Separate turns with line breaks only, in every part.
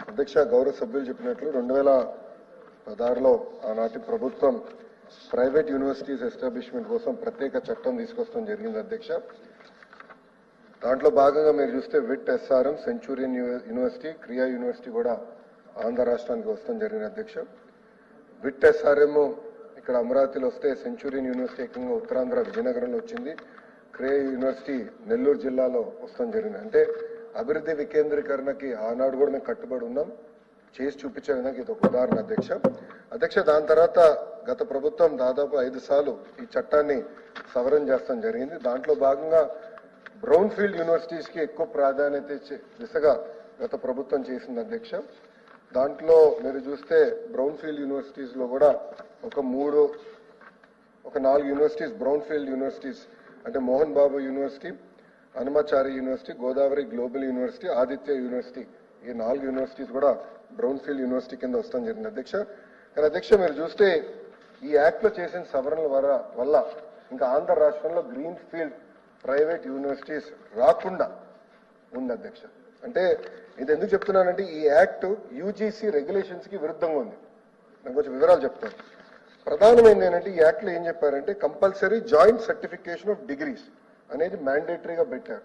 అధ్యక్ష గౌరవ సభ్యులు చెప్పినట్లు 2016లో ఆనాటి ప్రభుత్వం ప్రైవేట్ యూనివర్సిటీస్ ఎస్టాబ్లిష్మెంట్ కోసం ప్రత్యేక చట్టం తీసుకొస్తాం జరిగింది అధ్యక్ష. దాంట్లో భాగంగా మీరు చూస్తే విట్ ఎస్ఆర్ఎం, సెంచూరియన్ యూనివర్సిటీ, క్రియా యూనివర్సిటీ కూడా ఆంధ్ర రాష్ట్రానికి వస్తాం జరిగింది అధ్యక్ష. విట్ ఎస్ఆర్ఎం ఇక్కడ అమరావతిలో వస్తే, సెంచూరియన్ యూనివర్సిటీ ఏకంగా ఉత్తరాంధ్ర విజయనగరంలో వచ్చింది, క్రియా యూనివర్సిటీ నెల్లూరు జిల్లాలో వస్తాం జరిగింది. అంటే అభివృద్ధి వికేంద్రీకరణకి ఆనాడు కూడా మేము కట్టుబడి ఉన్నాం, చేసి చూపించే విధంగా ఇది ఒక ఉదాహరణ అధ్యక్ష. దాని తర్వాత గత ప్రభుత్వం దాదాపు 5 సార్లు ఈ చట్టాన్ని సవరణ చేస్తాం జరిగింది. దాంట్లో భాగంగా బ్రౌన్ ఫీల్డ్ యూనివర్సిటీస్ కి ఎక్కువ ప్రాధాన్యత ఇచ్చే దిశగా గత ప్రభుత్వం చేసింది అధ్యక్ష. దాంట్లో మీరు చూస్తే బ్రౌన్ ఫీల్డ్ యూనివర్సిటీస్ లో కూడా ఒక 4 యూనివర్సిటీస్ బ్రౌన్ ఫీల్డ్ యూనివర్సిటీస్ అంటే Mohan Babu university, Hanumachari university, Godavari global university, Aditya university, ఈ 4 యూనివర్సిటీస్ కూడా బ్రౌన్ ఫీల్డ్ యూనివర్సిటీ కింద వస్తాం జరిగింది అధ్యక్ష. కానీ అధ్యక్ష మీరు చూస్తే ఈ యాక్ట్ లో చేసిన సవరణల వల్ల ఇంకా ఆంధ్ర రాష్ట్రంలో గ్రీన్ ఫీల్డ్ ప్రైవేట్ యూనివర్సిటీస్ రాకుండా ఉంది అధ్యక్ష. అంటే ఇది ఎందుకు చెప్తున్నానంటే ఈ యాక్ట్ యూజీసీ రెగ్యులేషన్స్ కి విరుద్ధంగా ఉంది. నేను కొంచెం వివరాలు చెప్తాను. ప్రధానమైనది ఏంటంటే ఈ యాక్ట్ లో ఏం చెప్పారంటే compulsory joint certification of degrees అనేది మ్యాండేటరీగా పెట్టారు.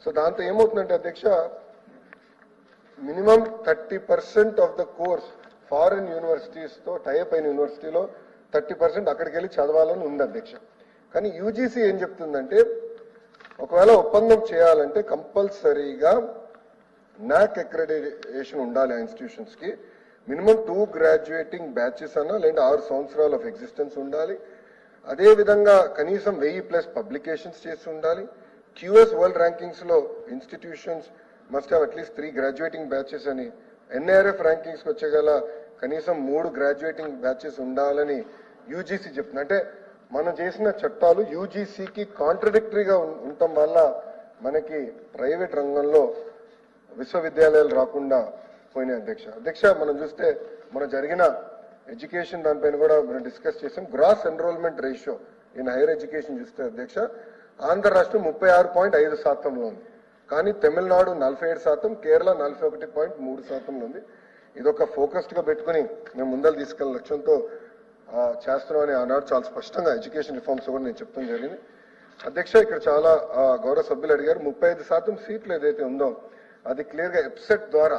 సో దాంతో ఏమవుతుందంటే అధ్యక్ష, minimum 30% of the course foreign universities తో టైప్ అయిన యూనివర్సిటీలో 30% అక్కడికి వెళ్ళి చదవాలని ఉంది అధ్యక్ష. కానీ యూజీసీ ఏం చెప్తుందంటే ఒకవేళ ఒప్పందం చేయాలంటే కంపల్సరీగా నాక్ అక్రెడిటేషన్ ఉండాలి ఆ ఇన్స్టిట్యూషన్స్ కి. మినిమం 2 గ్రాడ్యుయేటింగ్ బ్యాచెస్ అన్నా లేదా 6 సంవత్సరాలు ఆఫ్ ఎగ్జిస్టెన్స్ ఉండాలి. అదే విధంగా కనీసం 1000+ పబ్లికేషన్స్ చేసి ఉండాలి. క్యూఎస్ వరల్డ్ ర్యాంకింగ్స్ లో institutions must have at least 3 graduating batches అని, ఎన్ఐఆర్ఎఫ్ ర్యాంకింగ్స్ వచ్చేగల కనీసం 3 గ్రాడ్యుయేటింగ్ బ్యాచెస్ ఉండాలని యూజీసీ చెప్తుంది. అంటే మనం చేసిన చట్టాలు యూజీసీకి కాంట్రడిక్టరీగా ఉండటం వల్ల మనకి ప్రైవేట్ రంగంలో విశ్వవిద్యాలయాలు రాకుండా పోయినాయి అధ్యక్ష. మనం చూస్తే మన జరిగిన ఎడ్యుకేషన్ దానిపైన కూడా మనం డిస్కస్ చేసాం. Gross enrolment ratio in higher education చూస్తే అధ్యక్ష ఆంధ్ర రాష్ట్రం 36.5% ఉంది. కానీ తమిళనాడు 47%, కేరళ 41.3% ఉంది. ఇదొక ఫోకస్డ్ గా పెట్టుకుని మేము ముందలు తీసుకెళ్లిన లక్ష్యంతో చేస్తున్నామని ఆనాడు చాలా స్పష్టంగా ఎడ్యుకేషన్ రిఫార్మ్స్ కూడా నేను చెప్తాం జరిగింది అధ్యక్ష. ఇక్కడ చాలా గౌరవ సభ్యులు అడిగారు, 35% సీట్లు ఏదైతే ఉందో అది క్లియర్ గా ఎప్సెట్ ద్వారా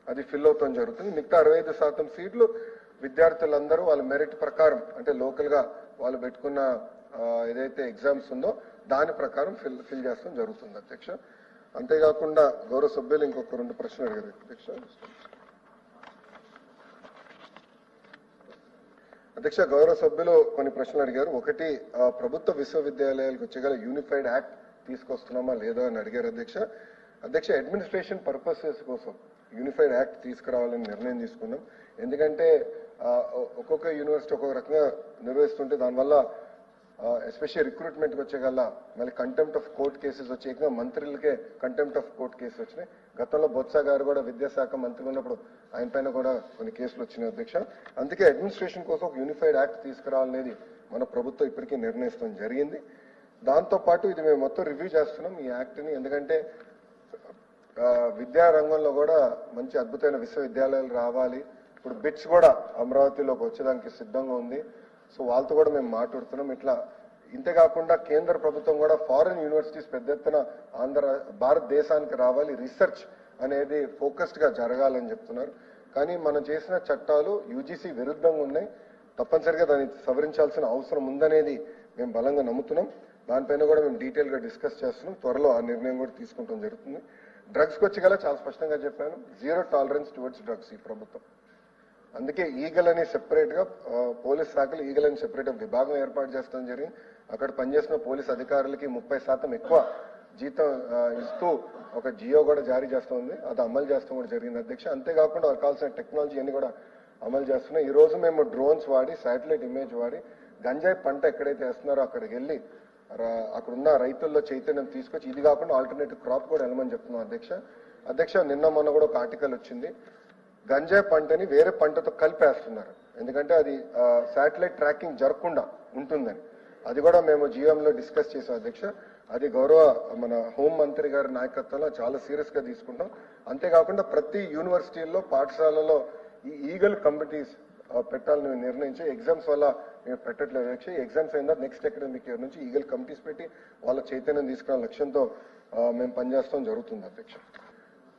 అది ఫిల్ అవుతాం జరుగుతుంది. మిగతా 65% సీట్లు విద్యార్థులందరూ వాళ్ళ మెరిట్ ప్రకారం అంటే లోకల్ గా వాళ్ళు పెట్టుకున్న ఏదైతే ఎగ్జామ్స్ ఉందో దాని ప్రకారం ఫిల్ చేస్తాం జరుగుతుంది అధ్యక్ష. అంతేకాకుండా గౌరవ సభ్యులు ఇంకొక 2 ప్రశ్నలు అడిగారు అధ్యక్ష. గౌరవ సభ్యులు కొన్ని ప్రశ్నలు అడిగారు. ఒకటి, ప్రభుత్వ విశ్వవిద్యాలయాలకు వచ్చేగల యూనిఫైడ్ యాక్ట్ తీసుకొస్తున్నామా లేదా అని అడిగారు అధ్యక్ష. అడ్మినిస్ట్రేషన్ పర్పసెస్ కోసం యూనిఫైడ్ యాక్ట్ తీసుకురావాలని నిర్ణయం తీసుకున్నాం. ఎందుకంటే ఒక్కొక్క యూనివర్సిటీ ఒక్కొక్క రకంగా నిర్వహిస్తుంటే దానివల్ల ఎస్పెషల్లీ రిక్రూట్మెంట్కి వచ్చేగల మళ్ళీ కంటెంప్ట్ ఆఫ్ కోర్ట్ కేసెస్ వచ్చే మంత్రులకే కంటెంప్ట్ ఆఫ్ కోర్ట్ కేసెస్ వచ్చినాయి. గతంలో బొత్స గారు కూడా విద్యాశాఖ మంత్రి ఉన్నప్పుడు ఆయన పైన కూడా కొన్ని కేసులు వచ్చినాయి అధ్యక్ష. అందుకే అడ్మినిస్ట్రేషన్ కోసం ఒక యూనిఫైడ్ యాక్ట్ తీసుకురావాలనేది మన ప్రభుత్వం ఇప్పటికీ నిర్ణయిస్తాం జరిగింది. దాంతో పాటు ఇది మేము మొత్తం రివ్యూ చేస్తున్నాం ఈ యాక్ట్ ని. ఎందుకంటే విద్యా రంగంలో కూడా మంచి అద్భుతమైన విశ్వవిద్యాలయాలు రావాలి. ఇప్పుడు బిట్స్ కూడా అమరావతిలోకి వచ్చేదానికి సిద్ధంగా ఉంది. సో వాళ్ళతో కూడా మేము మాట్లాడుతున్నాం. ఇంతేకాకుండా కేంద్ర ప్రభుత్వం కూడా ఫారిన్ యూనివర్సిటీస్ పెద్ద ఎత్తున భారతదేశానికి రావాలి, రీసెర్చ్ అనేది ఫోకస్డ్ గా జరగాలని చెప్తున్నారు. కానీ మనం చేసిన చట్టాలు యూజీసీ విరుద్ధంగా ఉన్నాయి. తప్పనిసరిగా దాన్ని సవరించాల్సిన అవసరం ఉందనేది మేము బలంగా నమ్ముతున్నాం. దానిపైన కూడా మేము డీటెయిల్ గా డిస్కస్ చేస్తున్నాం. త్వరలో ఆ నిర్ణయం కూడా తీసుకుంటాం జరుగుతుంది. డ్రగ్స్ కి వచ్చేగల చాలా స్పష్టంగా చెప్పాను, 0 టాలరెన్స్ టువర్డ్స్ డ్రగ్స్ ఈ ప్రభుత్వం. అందుకే ఈగల్ అని సెపరేట్ గా పోలీస్ శాఖలు ఈగల్ అని సెపరేట్ విభాగం ఏర్పాటు చేస్తాం జరిగింది. అక్కడ పనిచేసిన పోలీస్ అధికారులకి 30% ఎక్కువ జీతం ఇస్తూ ఒక జియో కూడా జారీ చేస్తూ ఉంది. అది అమలు చేస్తాం కూడా జరిగింది అధ్యక్ష. అంతేకాకుండా వాళ్ళకి కావాల్సిన టెక్నాలజీ అన్ని కూడా అమలు చేస్తున్నాం. ఈ రోజు మేము డ్రోన్స్ వాడి, శాటిలైట్ ఇమేజ్ వాడి గంజాయి పంట ఎక్కడైతే వేస్తున్నారో అక్కడికి వెళ్ళి అక్కడున్న రైతుల్లో చైతన్యం తీసుకొచ్చి ఇది కాకుండా ఆల్టర్నేటివ్ క్రాప్ కూడా వెళ్ళమని చెప్తున్నాం అధ్యక్ష. నిన్న మొన్న కూడా ఒక ఆర్టికల్ వచ్చింది, గంజాయి పంటని వేరే పంటతో కలిపేస్తున్నారు. ఎందుకంటే అది శాటిలైట్ ట్రాకింగ్ జరగకుండా ఉంటుందని. అది కూడా మేము జీఎంలో డిస్కస్ చేసాం అధ్యక్ష. అది గౌరవ మన హోం మంత్రి గారి నాయకత్వంలో చాలా సీరియస్గా తీసుకుంటాం. అంతేకాకుండా ప్రతి యూనివర్సిటీల్లో పాఠశాలలో ఈ ఈగల్ కమిటీస్ పెట్టాలని నిర్ణయించి ఎగ్జామ్స్ వల్ల మేము పెట్టట్లేదు. ఎగ్జామ్స్ అయిన నెక్స్ట్ అకాడమిక్ ఇయర్ నుంచి ఈగల్ కమిటీస్ పెట్టి వాళ్ళ చైతన్యం తీసుకునే లక్ష్యంతో మేము పనిచేస్తాం జరుగుతుంది అధ్యక్ష.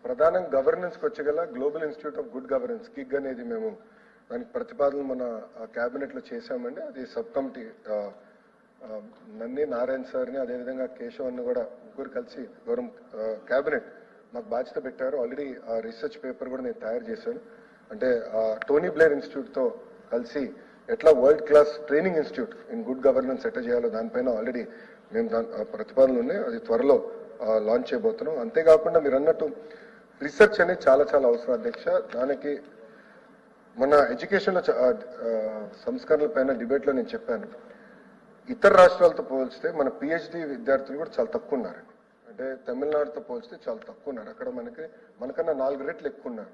ప్రధానంగా గవర్నెన్స్కి వచ్చేగల global institute of good governance కిగ్ అనేది మేము దానికి ప్రతిపాదన మన క్యాబినెట్లో చేశామండి. అది సబ్ కమిటీ నన్ని నారాయణ సార్ని అదేవిధంగా కేశవన్ని కూడా ముగ్గురు కలిసి గౌరవం క్యాబినెట్ మాకు బాధ్యత పెట్టారు. ఆల్రెడీ ఆ రీసెర్చ్ పేపర్ కూడా నేను తయారు చేశాను. అంటే టోనీ బ్లేర్ ఇన్స్టిట్యూట్తో కలిసి ఎట్లా world class training institute in good governance ఎట్లా చేయాలో దానిపైన ఆల్రెడీ మేము ప్రతిపాదనలు ఉన్నాయి. అది త్వరలో లాంచ్ చేయబోతున్నాం. అంతేకాకుండా మీరు అన్నట్టు రీసెర్చ్ అనేది చాలా చాలా అవసరం అధ్యక్ష. దానికి మన ఎడ్యుకేషన్లో సంస్కరణల పైన డిబేట్లో నేను చెప్పాను, ఇతర రాష్ట్రాలతో పోల్చితే మన పిహెచ్డి విద్యార్థులు కూడా చాలా తక్కువ ఉన్నారు. అంటే తమిళనాడుతో పోల్చితే చాలా తక్కువ ఉన్నారు. అక్కడ మనకన్నా 4 రెట్లు ఎక్కువ ఉన్నారు.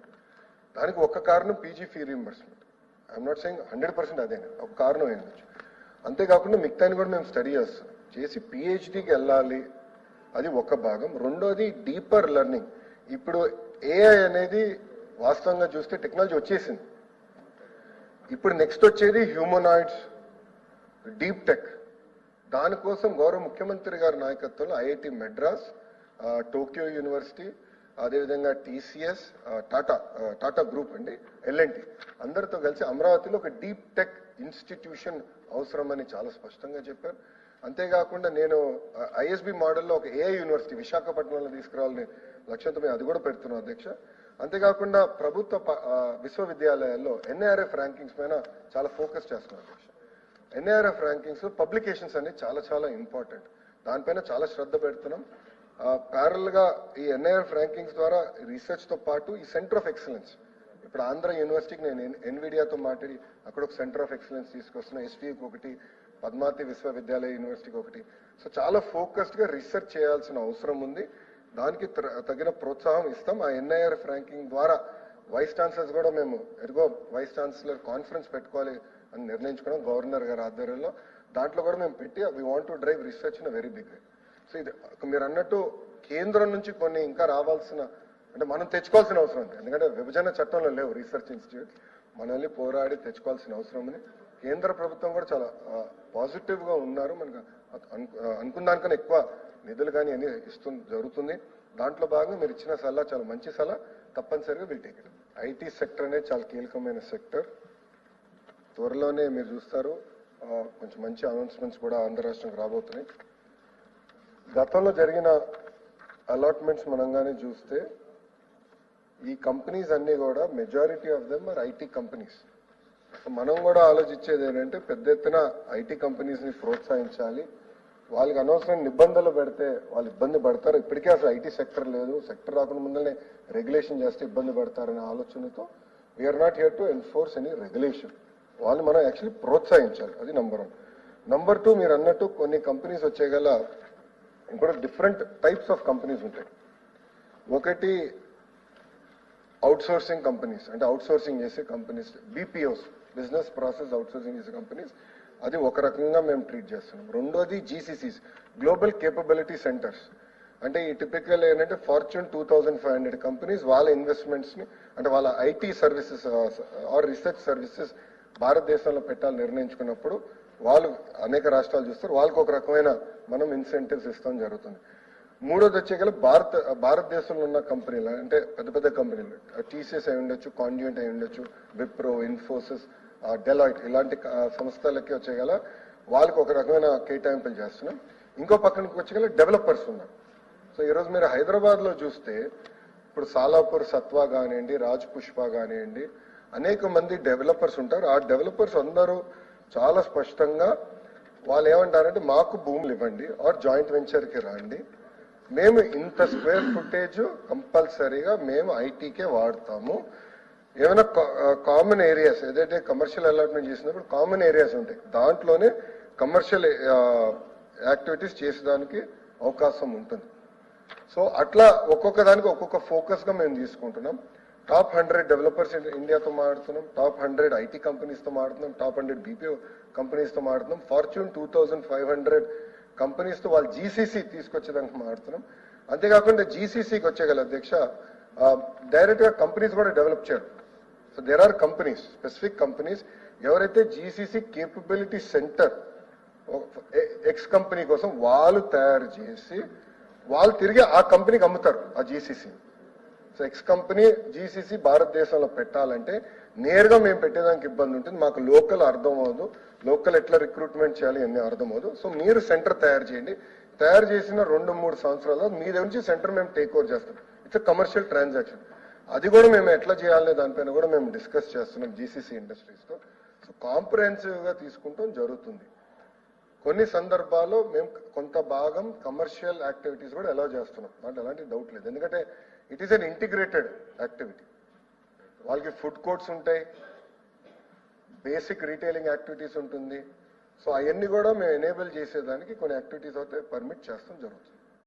దానికి ఒక కారణం PG fee reimbursement. I'm not saying 100% అదే ఒక కారణం అయ్యొచ్చు. అంతేకాకుండా మిగతాని కూడా మేము స్టడీ చేసి పిహెచ్డికి వెళ్ళాలి, అది ఒక భాగం. రెండోది డీపర్ లెర్నింగ్. ఇప్పుడు ఏఐ అనేది వాస్తవంగా చూస్తే టెక్నాలజీ వచ్చేసింది. ఇప్పుడు నెక్స్ట్ వచ్చేది హ్యూమనాయిడ్స్, డీప్ టెక్. దానికోసం గౌరవ ముఖ్యమంత్రి గారి నాయకత్వంలో ఐఐటి మెడ్రాస్, టోక్యో యూనివర్సిటీ, అదేవిధంగా టీసీఎస్, టాటా గ్రూప్ అండి, ఎల్ఎన్టీ అందరితో కలిసి అమరావతిలో ఒక డీప్ టెక్ ఇన్స్టిట్యూషన్ అవసరమని చాలా స్పష్టంగా చెప్పారు. అంతేకాకుండా నేను ఐఎస్బి మోడల్లో ఒక ఏఐ యూనివర్సిటీ విశాఖపట్నంలో తీసుకురావాలని లక్ష్యంతో మేము అది కూడా పెడుతున్నాం అధ్యక్ష. అంతేకాకుండా ప్రభుత్వ విశ్వవిద్యాలయాల్లో ఎన్ఐఆర్ఎఫ్ ర్యాంకింగ్స్ పైన చాలా ఫోకస్ చేస్తున్నాం అధ్యక్ష. ఎన్ఐఆర్ఎఫ్ ర్యాంకింగ్స్ పబ్లికేషన్స్ అనేది చాలా చాలా ఇంపార్టెంట్. దానిపైన చాలా శ్రద్ధ పెడుతున్నాం. ప్యారల్ గా ఈ ఎన్ఐఆర్ఎఫ్ ర్యాంకింగ్స్ ద్వారా రీసెర్చ్ తో పాటు ఈ సెంటర్ ఆఫ్ ఎక్సలెన్స్, ఇప్పుడు ఆంధ్ర యూనివర్సిటీకి నేను ఎన్విడియాతో మాట్లాడి అక్కడ ఒక సెంటర్ ఆఫ్ ఎక్సలెన్స్ తీసుకొస్తున్నా, ఎస్టీకి ఒకటి, పద్మావతి విశ్వవిద్యాలయ యూనివర్సిటీకి ఒకటి. సో చాలా ఫోకస్డ్ గా రీసెర్చ్ చేయాల్సిన అవసరం ఉంది. దానికి తగిన ప్రోత్సాహం ఇస్తాం. ఆ ఎన్ఐఆర్ఎఫ్ ర్యాంకింగ్ ద్వారా వైస్ ఛాన్సలర్స్ కూడా మేము ఎదుగో వైస్ ఛాన్సలర్ కాన్ఫరెన్స్ పెట్టుకోవాలి అని నిర్ణయించుకున్నాం గవర్నర్ గారి ఆధ్వర్యంలో. దాంట్లో కూడా మేము పెట్టి we want to drive research in very big way. So ఇది మీరు అన్నట్టు కేంద్రం నుంచి కొన్ని ఇంకా రావాల్సిన, అంటే మనం తెచ్చుకోవాల్సిన అవసరం ఉంది. ఎందుకంటే విభజన చట్టంలో లేవు రీసెర్చ్ ఇన్స్టిట్యూట్, మనల్ని పోరాడి తెచ్చుకోవాల్సిన అవసరం ఉంది. కేంద్ర ప్రభుత్వం కూడా చాలా పాజిటివ్ గా ఉన్నారు. మనకు అనుకున్న దానికన్నా ఎక్కువ నిధులు కానీ అన్ని జరుగుతుంది. దాంట్లో భాగంగా మీరు ఇచ్చిన సలహా చాలా మంచి సలహా, తప్పనిసరిగా we'll take it. IT sector అనేది చాలా కీలకమైన సెక్టర్. త్వరలోనే మీరు చూస్తారు కొంచెం మంచి అనౌన్స్మెంట్స్ కూడా ఆంధ్ర రాష్ట్రంకి రాబోతున్నాయి. గతంలో జరిగిన అలాట్మెంట్స్ మనంగానే చూస్తే ఈ కంపెనీస్ అన్ని కూడా majority of them or IT companies. మనం కూడా ఆలోచించేది ఏంటంటే పెద్ద ఎత్తున ఐటీ కంపెనీస్ ని ప్రోత్సహించాలి. వాళ్ళకి అనవసరమైన నిబంధనలు పెడితే వాళ్ళు ఇబ్బంది పడతారు. ఇప్పటికే అసలు ఐటీ సెక్టర్ లేదు, సెక్టర్ రాకుండా ముందరనే రెగ్యులేషన్ చేస్తే ఇబ్బంది పడతారనే ఆలోచనతో we are not here to enforce any regulation. వాళ్ళు మనం యాక్చువల్లీ ప్రోత్సహించాలి. అది నంబర్ 1. నంబర్ 2, మీరు అన్నట్టు కొన్ని కంపెనీస్ వచ్చేగల ఇంకోటి డిఫరెంట్ టైప్స్ ఆఫ్ కంపెనీస్ ఉంటాయి. ఒకటి అవుట్ సోర్సింగ్ కంపెనీస్, అంటే అవుట్ సోర్సింగ్ చేసే companies, BPOs, business process out sourcing చేసే కంపెనీస్, అది ఒక రకంగా మేము ట్రీట్ చేస్తున్నాం. రెండోది జీసీసీస్, గ్లోబల్ కేపబిలిటీ సెంటర్స్. అంటే ఈ టిపికల్ ఏంటంటే ఫార్చ్యూన్ 2500 కంపెనీస్ వాళ్ళ ఇన్వెస్ట్మెంట్స్ ని, అంటే వాళ్ళ IT services or research services భారతదేశంలో పెట్టాలని నిర్ణయించుకున్నప్పుడు వాళ్ళు అనేక రాష్ట్రాలు చూస్తారు, వాళ్ళకి ఒక రకమైన మనం ఇన్సెంటివ్స్ ఇస్తాం జరుగుతుంది. మూడోది వచ్చేగల భారతదేశంలో ఉన్న కంపెనీలు, అంటే పెద్ద పెద్ద కంపెనీలు, టీసీఎస్ అయి ఉండొచ్చు, కాండ్యూట్ అయి ఉండొచ్చు, విప్రో, ఇన్ఫోసిస్, డెలాయిట్, ఇలాంటి సంస్థలకి వచ్చేగల వాళ్ళకి ఒక రకమైన కేటాయింపులు చేస్తున్నాం. ఇంకో పక్కనకి వచ్చేగల డెవలపర్స్ ఉన్నారు. సో ఈరోజు మీరు హైదరాబాద్ లో చూస్తే ఇప్పుడు సాలాపూర్ సత్వా కానివ్వండి, రాజ్ పుష్ప కానివ్వండి, అనేక మంది డెవలపర్స్ ఉంటారు. ఆ డెవలపర్స్ అందరూ చాలా స్పష్టంగా వాళ్ళు ఏమంటారంటే మాకు భూములు ఇవ్వండి ఆర్ జాయింట్ వెంచర్కి రండి, మేము ఇంత స్క్వేర్ ఫుటేజ్ కంపల్సరీగా మేము ఐటీకే వాడతాము. ఏమైనా కామన్ ఏరియాస్ ఏదైతే కమర్షియల్ అలాట్మెంట్ చేసినప్పుడు కామన్ ఏరియాస్ ఉంటాయి, దాంట్లోనే కమర్షియల్ యాక్టివిటీస్ చేసేదానికి అవకాశం ఉంటుంది. సో అట్లా ఒక్కొక్క దానికి ఒక్కొక్క ఫోకస్ గా మేము తీసుకుంటున్నాం. టాప్ 100 డెవలపర్స్ ఇండియాతో మాట్లాడుతున్నాం, టాప్ 100 ఐటీ కంపెనీస్తో మాట్లాడుతున్నాం, టాప్ 100 బీపీఓ కంపెనీస్తో మాట్లాడుతున్నాం, ఫార్చ్యూన్ 2500 కంపెనీస్తో వాళ్ళు జీసీసీ తీసుకొచ్చేదానికి మాట్లాడుతున్నాం. అంతేకాకుండా జీసీసీకి వచ్చేగల అధ్యక్ష డైరెక్ట్గా కంపెనీస్ కూడా డెవలప్ చేయడం. So there are companies, specific companies ఎవరైతే GCC capability centre X company కోసం వాళ్ళు తయారు చేసి వాళ్ళు తిరిగి ఆ కంపెనీకి అమ్ముతారు ఆ GCC. So X company GCC భారతదేశంలో పెట్టాలంటే నేరుగా మేము పెట్టేదానికి ఇబ్బంది ఉంటుంది, మాకు లోకల్ అర్థం అవ్వదు, లోకల్ ఎట్లా రిక్రూట్మెంట్ చేయాలి అన్నీ అర్థం అవ్వదు. సో మీరు సెంటర్ తయారు చేయండి, తయారు చేసిన 2-3 సంవత్సరాల్లో మీ దగ్గర నుంచి సెంటర్ మేము టేక్ ఓవర్ చేస్తాం. It's commercial transaction. అది కూడా మేము ఎట్లా చేయాలనే దానిపైన కూడా మేము డిస్కస్ చేస్తున్నాం జీసీసీ ఇండస్ట్రీస్తో. సో కాంప్రహెన్సివ్గా తీసుకుంటాం జరుగుతుంది. కొన్ని సందర్భాల్లో మేము కొంత భాగం కమర్షియల్ యాక్టివిటీస్ కూడా అలౌ చేస్తున్నాం, అంటే అలాంటి డౌట్ లేదు. ఎందుకంటే it is an integrated activity. వాళ్ళకి ఫుడ్ కోర్ట్స్ ఉంటాయి, బేసిక్ రీటైలింగ్ యాక్టివిటీస్ ఉంటుంది. సో అవన్నీ కూడా మేము ఎనేబుల్ చేసేదానికి కొన్ని యాక్టివిటీస్ అయితే పర్మిట్ చేస్తాం జరుగుతుంది.